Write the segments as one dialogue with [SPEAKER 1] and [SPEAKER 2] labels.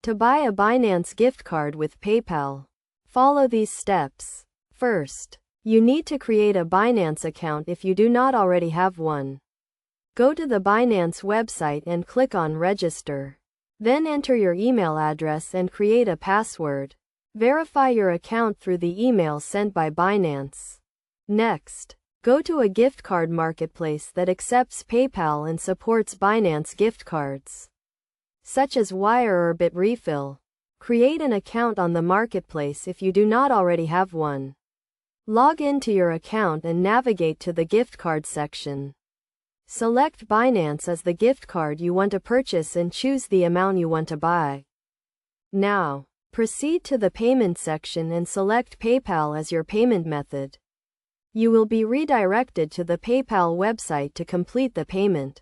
[SPEAKER 1] To buy a Binance gift card with PayPal, follow these steps. First, you need to create a Binance account if you do not already have one. Go to the Binance website and click on Register. Then enter your email address and create a password. Verify your account through the email sent by Binance. Next, go to a gift card marketplace that accepts PayPal and supports Binance gift cards, such as Wire or Bitrefill. Create an account on the marketplace if you do not already have one. Log into your account and navigate to the gift card section. Select Binance as the gift card you want to purchase and choose the amount you want to buy. Now, proceed to the payment section and select PayPal as your payment method. You will be redirected to the PayPal website to complete the payment.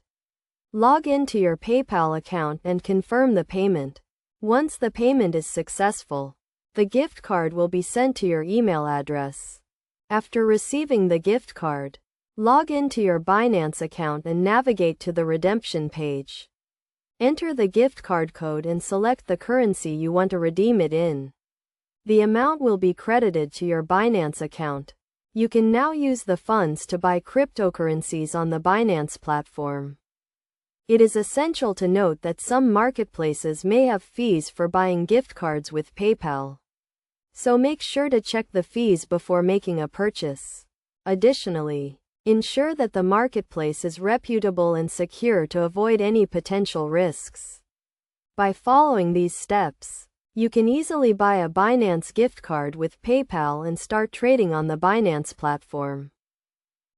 [SPEAKER 1] Log into your PayPal account and confirm the payment. Once the payment is successful, the gift card will be sent to your email address. After receiving the gift card, log into your Binance account and navigate to the redemption page. Enter the gift card code and select the currency you want to redeem it in. The amount will be credited to your Binance account. You can now use the funds to buy cryptocurrencies on the Binance platform. It is essential to note that some marketplaces may have fees for buying gift cards with PayPal, so make sure to check the fees before making a purchase. Additionally, ensure that the marketplace is reputable and secure to avoid any potential risks. By following these steps, you can easily buy a Binance gift card with PayPal and start trading on the Binance platform.